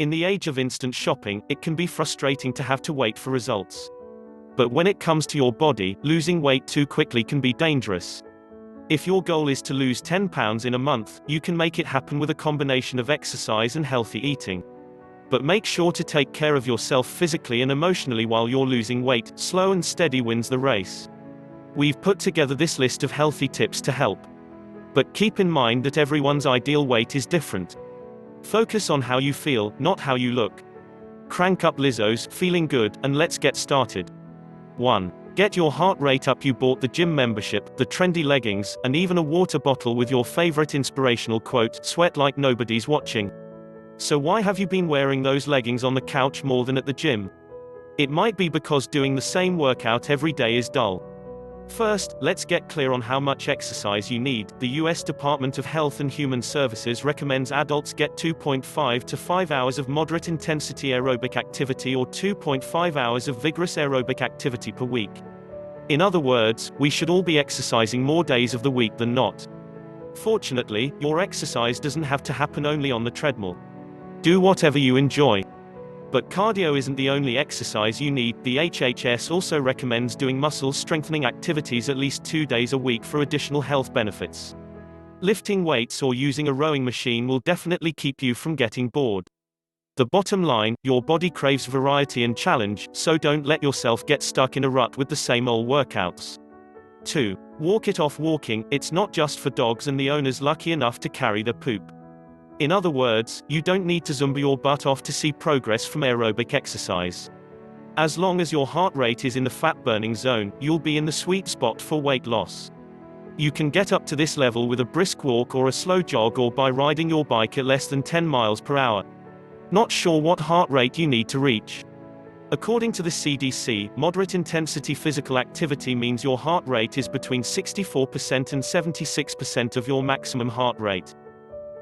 In the age of instant shopping, it can be frustrating to have to wait for results. But when it comes to your body, losing weight too quickly can be dangerous. If your goal is to lose 10 pounds in a month, you can make it happen with a combination of exercise and healthy eating. But make sure to take care of yourself physically and emotionally while you're losing weight. Slow and steady wins the race. We've put together this list of healthy tips to help. But keep in mind that everyone's ideal weight is different. Focus on how you feel, not how you look. Crank up Lizzo's "Feeling Good" and let's get started. 1. Get your heart rate up. You bought the gym membership, the trendy leggings, and even a water bottle with your favorite inspirational quote, "Sweat like nobody's watching." So why have you been wearing those leggings on the couch more than at the gym? It might be because doing the same workout every day is dull. First, let's get clear on how much exercise you need. The US Department of Health and Human Services recommends adults get 2.5 to 5 hours of moderate intensity aerobic activity or 2.5 hours of vigorous aerobic activity per week. In other words, we should all be exercising more days of the week than not. Fortunately, your exercise doesn't have to happen only on the treadmill. Do whatever you enjoy. But cardio isn't the only exercise you need. The HHS also recommends doing muscle strengthening activities at least 2 days a week for additional health benefits. Lifting weights or using a rowing machine will definitely keep you from getting bored. The bottom line, your body craves variety and challenge, so don't let yourself get stuck in a rut with the same old workouts. 2. Walk it off. Walking, it's not just for dogs and the owners lucky enough to carry their poop. In other words, you don't need to Zumba your butt off to see progress from aerobic exercise. As long as your heart rate is in the fat-burning zone, you'll be in the sweet spot for weight loss. You can get up to this level with a brisk walk or a slow jog or by riding your bike at less than 10 miles per hour. Not sure what heart rate you need to reach? According to the CDC, moderate intensity physical activity means your heart rate is between 64% and 76% of your maximum heart rate.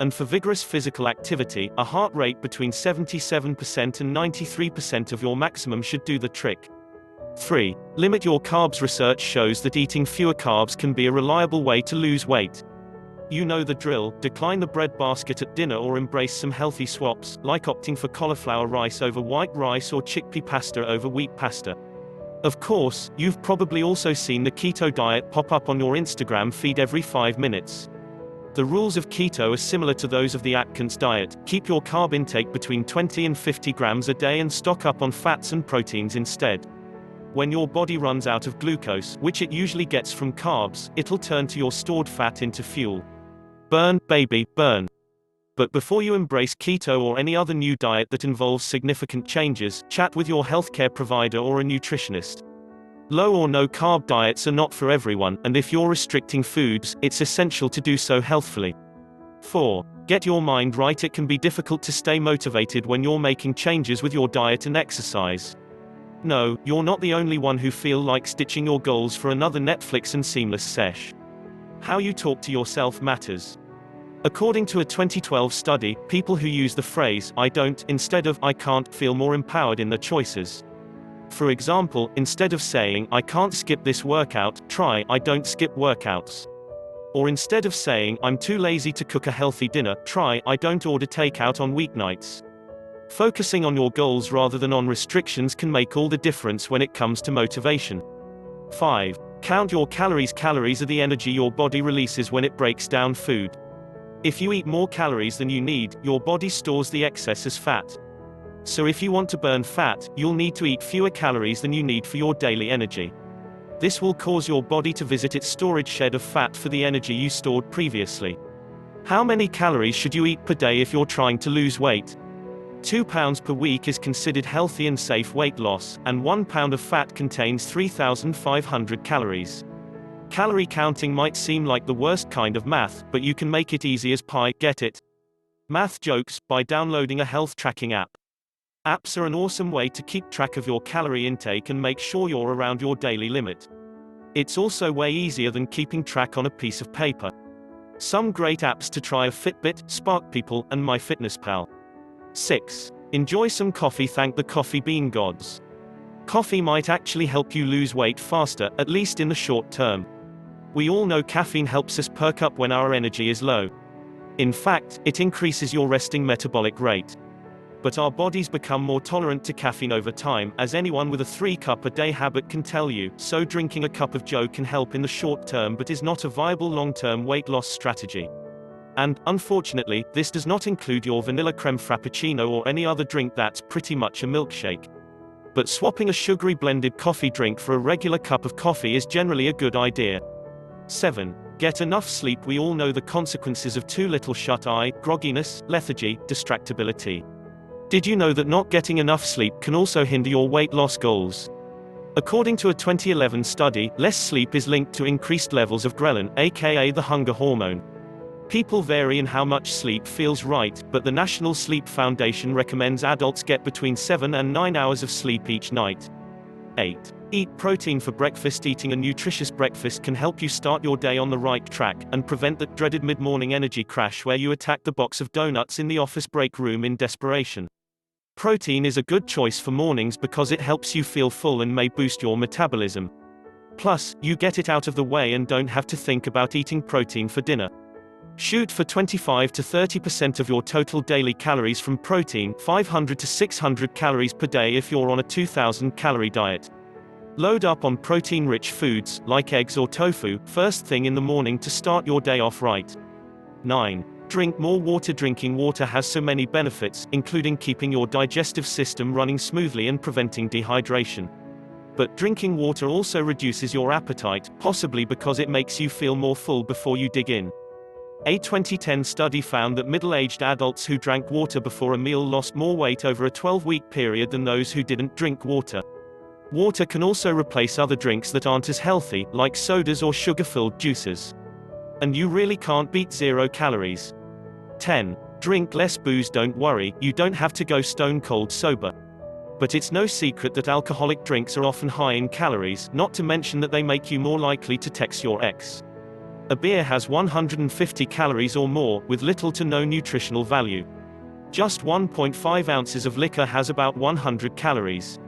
And for vigorous physical activity, a heart rate between 77% and 93% of your maximum should do the trick. 3. Limit your carbs. Research shows that eating fewer carbs can be a reliable way to lose weight. You know the drill: decline the bread basket at dinner or embrace some healthy swaps, like opting for cauliflower rice over white rice or chickpea pasta over wheat pasta. Of course, you've probably also seen the keto diet pop up on your Instagram feed every 5 minutes. The rules of keto are similar to those of the Atkins diet. Keep your carb intake between 20 and 50 grams a day and stock up on fats and proteins instead. When your body runs out of glucose, which it usually gets from carbs, it'll turn to your stored fat into fuel. Burn, baby, burn. But before you embrace keto or any other new diet that involves significant changes, chat with your healthcare provider or a nutritionist. Low or no carb diets are not for everyone, and if you're restricting foods, it's essential to do so healthfully. 4. Get your mind right. It can be difficult to stay motivated when you're making changes with your diet and exercise. No, you're not the only one who feel like stitching your goals for another Netflix and seamless sesh. How you talk to yourself matters. According to a 2012 study, people who use the phrase "I don't" instead of "I can't" feel more empowered in their choices. For example, instead of saying "I can't skip this workout," try "I don't skip workouts." Or instead of saying "I'm too lazy to cook a healthy dinner," try "I don't order takeout on weeknights." Focusing on your goals rather than on restrictions can make all the difference when it comes to motivation. 5. Count your calories. Calories are the energy your body releases when it breaks down food. If you eat more calories than you need, your body stores the excess as fat. So if you want to burn fat, you'll need to eat fewer calories than you need for your daily energy. This will cause your body to visit its storage shed of fat for the energy you stored previously. How many calories should you eat per day if you're trying to lose weight? 2 pounds per week is considered healthy and safe weight loss, and 1 pound of fat contains 3,500 calories. Calorie counting might seem like the worst kind of math, but you can make it easy as pie. Get it? Math jokes, by downloading a health tracking app. Apps are an awesome way to keep track of your calorie intake and make sure you're around your daily limit. It's also way easier than keeping track on a piece of paper. Some great apps to try are Fitbit, Spark People, and MyFitnessPal. 6. Enjoy some coffee. Thank the coffee bean gods. Coffee might actually help you lose weight faster, at least in the short term. We all know caffeine helps us perk up when our energy is low. In fact, it increases your resting metabolic rate. But our bodies become more tolerant to caffeine over time, as anyone with a 3-cup-a-day habit can tell you, so drinking a cup of joe can help in the short term but is not a viable long-term weight loss strategy. And, unfortunately, this does not include your vanilla creme frappuccino or any other drink that's pretty much a milkshake. But swapping a sugary blended coffee drink for a regular cup of coffee is generally a good idea. 7. Get enough sleep. We all know the consequences of too little shut-eye, grogginess, lethargy, distractibility. Did you know that not getting enough sleep can also hinder your weight loss goals? According to a 2011 study, less sleep is linked to increased levels of ghrelin, aka the hunger hormone. People vary in how much sleep feels right, but the National Sleep Foundation recommends adults get between 7 and 9 hours of sleep each night. 8. Eat protein for breakfast. Eating a nutritious breakfast can help you start your day on the right track, and prevent that dreaded mid-morning energy crash where you attack the box of donuts in the office break room in desperation. Protein is a good choice for mornings because it helps you feel full and may boost your metabolism. Plus, you get it out of the way and don't have to think about eating protein for dinner. Shoot for 25 to 30% of your total daily calories from protein, 500 to 600 calories per day if you're on a 2,000-calorie diet. Load up on protein-rich foods, like eggs or tofu, first thing in the morning to start your day off right. 9. Drink more water. Drinking water has so many benefits, including keeping your digestive system running smoothly and preventing dehydration. But drinking water also reduces your appetite, possibly because it makes you feel more full before you dig in. A 2010 study found that middle-aged adults who drank water before a meal lost more weight over a 12-week period than those who didn't drink water. Water can also replace other drinks that aren't as healthy, like sodas or sugar-filled juices. And you really can't beat 0 calories. 10. Drink less booze. Don't worry, you don't have to go stone cold sober. But it's no secret that alcoholic drinks are often high in calories, not to mention that they make you more likely to text your ex. A beer has 150 calories or more, with little to no nutritional value. Just 1.5 ounces of liquor has about 100 calories.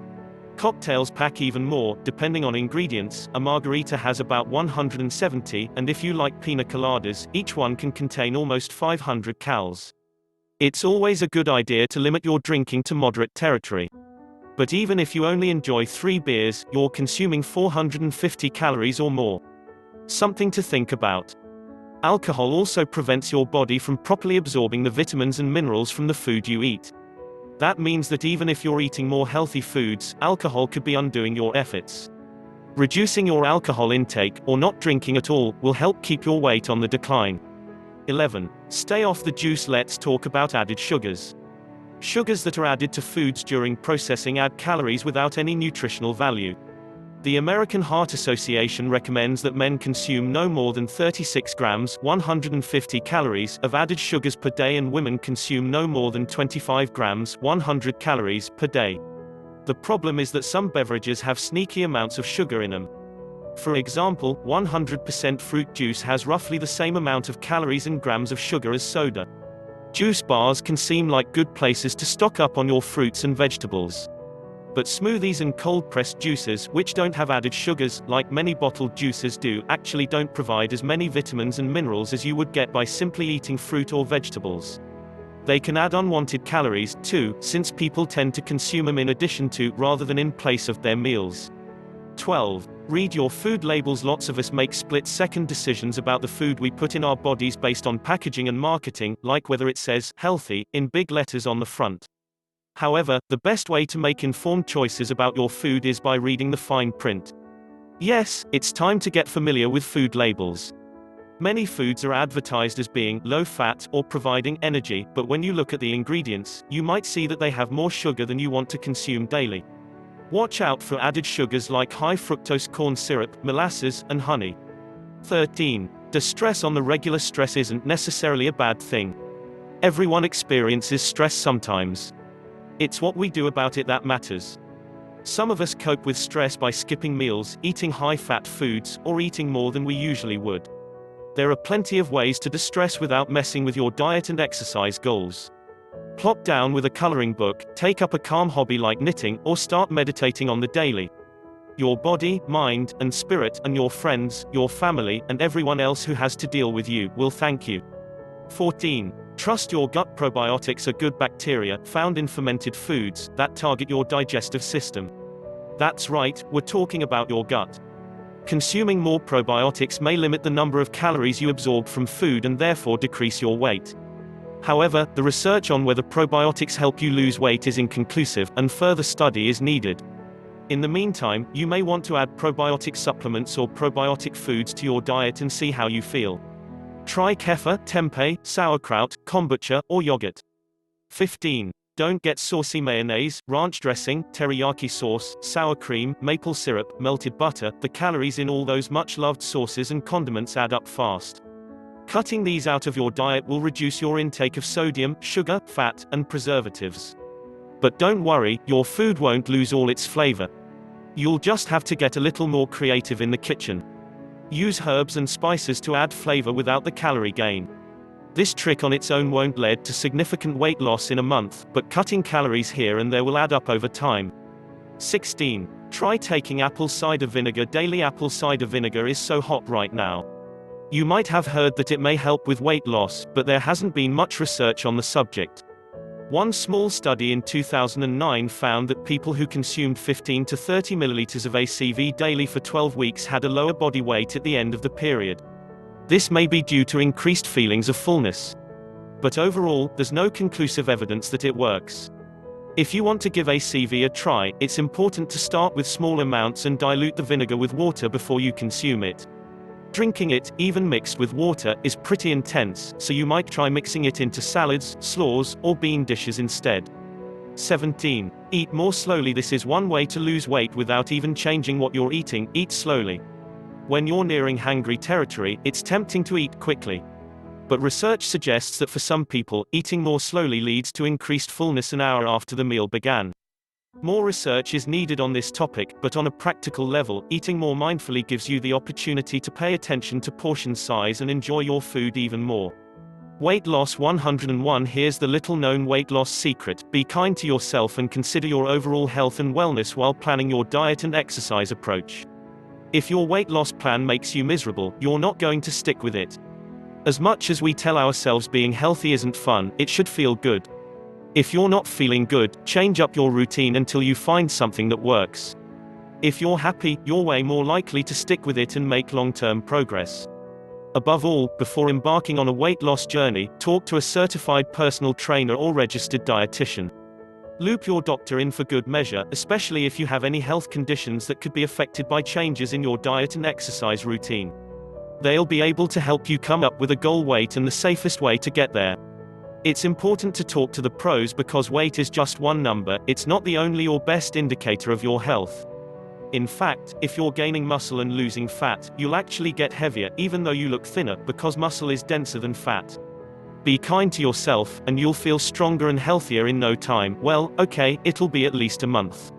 Cocktails pack even more, depending on ingredients. A margarita has about 170, and if you like pina coladas, each one can contain almost 500 calories. It's always a good idea to limit your drinking to moderate territory. But even if you only enjoy 3 beers, you're consuming 450 calories or more. Something to think about. Alcohol also prevents your body from properly absorbing the vitamins and minerals from the food you eat. That means that even if you're eating more healthy foods, alcohol could be undoing your efforts. Reducing your alcohol intake, or not drinking at all, will help keep your weight on the decline. 11. Stay off the juice. Let's talk about added sugars. Sugars that are added to foods during processing add calories without any nutritional value. The American Heart Association recommends that men consume no more than 36 grams 150 calories of added sugars per day, and women consume no more than 25 grams 100 calories per day. The problem is that some beverages have sneaky amounts of sugar in them. For example, 100% fruit juice has roughly the same amount of calories and grams of sugar as soda. Juice bars can seem like good places to stock up on your fruits and vegetables. But smoothies and cold-pressed juices, which don't have added sugars, like many bottled juices do, actually don't provide as many vitamins and minerals as you would get by simply eating fruit or vegetables. They can add unwanted calories, too, since people tend to consume them in addition to, rather than in place of, their meals. 12. Read your food labels. Lots of us make split-second decisions about the food we put in our bodies based on packaging and marketing, like whether it says, healthy, in big letters on the front. However, the best way to make informed choices about your food is by reading the fine print. Yes, it's time to get familiar with food labels. Many foods are advertised as being low-fat or providing energy, but when you look at the ingredients, you might see that they have more sugar than you want to consume daily. Watch out for added sugars like high-fructose corn syrup, molasses, and honey. 13. Distress on the regular. Stress isn't necessarily a bad thing. Everyone experiences stress sometimes. It's what we do about it that matters. Some of us cope with stress by skipping meals, eating high-fat foods, or eating more than we usually would. There are plenty of ways to distress without messing with your diet and exercise goals. Plop down with a coloring book, take up a calm hobby like knitting, or start meditating on the daily. Your body, mind, and spirit, and your friends, your family, and everyone else who has to deal with you, will thank you. 14. Trust your gut. Probiotics are good bacteria, found in fermented foods, that target your digestive system. That's right, we're talking about your gut. Consuming more probiotics may limit the number of calories you absorb from food and therefore decrease your weight. However, the research on whether probiotics help you lose weight is inconclusive, and further study is needed. In the meantime, you may want to add probiotic supplements or probiotic foods to your diet and see how you feel. Try kefir, tempeh, sauerkraut, kombucha, or yogurt. 15. Don't get saucy mayonnaise, ranch dressing, teriyaki sauce, sour cream, maple syrup, melted butter. The calories in all those much-loved sauces and condiments add up fast. Cutting these out of your diet will reduce your intake of sodium, sugar, fat, and preservatives. But don't worry, your food won't lose all its flavor. You'll just have to get a little more creative in the kitchen. Use herbs and spices to add flavor without the calorie gain. This trick on its own won't lead to significant weight loss in a month, but cutting calories here and there will add up over time. 16. Try taking apple cider vinegar daily. Apple cider vinegar is so hot right now. You might have heard that it may help with weight loss, but there hasn't been much research on the subject. One small study in 2009 found that people who consumed 15 to 30 milliliters of ACV daily for 12 weeks had a lower body weight at the end of the period. This may be due to increased feelings of fullness. But overall, there's no conclusive evidence that it works. If you want to give ACV a try, it's important to start with small amounts and dilute the vinegar with water before you consume it. Drinking it, even mixed with water, is pretty intense, so you might try mixing it into salads, slaws, or bean dishes instead. 17. Eat more slowly. This is one way to lose weight without even changing what you're eating. Eat slowly. When you're nearing hangry territory, it's tempting to eat quickly. But research suggests that for some people, eating more slowly leads to increased fullness an hour after the meal began. More research is needed on this topic, but on a practical level, eating more mindfully gives you the opportunity to pay attention to portion size and enjoy your food even more. Weight loss 101. Here's the little-known weight loss secret: be kind to yourself and consider your overall health and wellness while planning your diet and exercise approach. If your weight loss plan makes you miserable, you're not going to stick with it. As much as we tell ourselves being healthy isn't fun, it should feel good. If you're not feeling good, change up your routine until you find something that works. If you're happy, you're way more likely to stick with it and make long-term progress. Above all, before embarking on a weight loss journey, talk to a certified personal trainer or registered dietitian. Loop your doctor in for good measure, especially if you have any health conditions that could be affected by changes in your diet and exercise routine. They'll be able to help you come up with a goal weight and the safest way to get there. It's important to talk to the pros because weight is just one number. It's not the only or best indicator of your health. In fact, if you're gaining muscle and losing fat, you'll actually get heavier, even though you look thinner, because muscle is denser than fat. Be kind to yourself, and you'll feel stronger and healthier in no time. Well, okay, it'll be at least a month.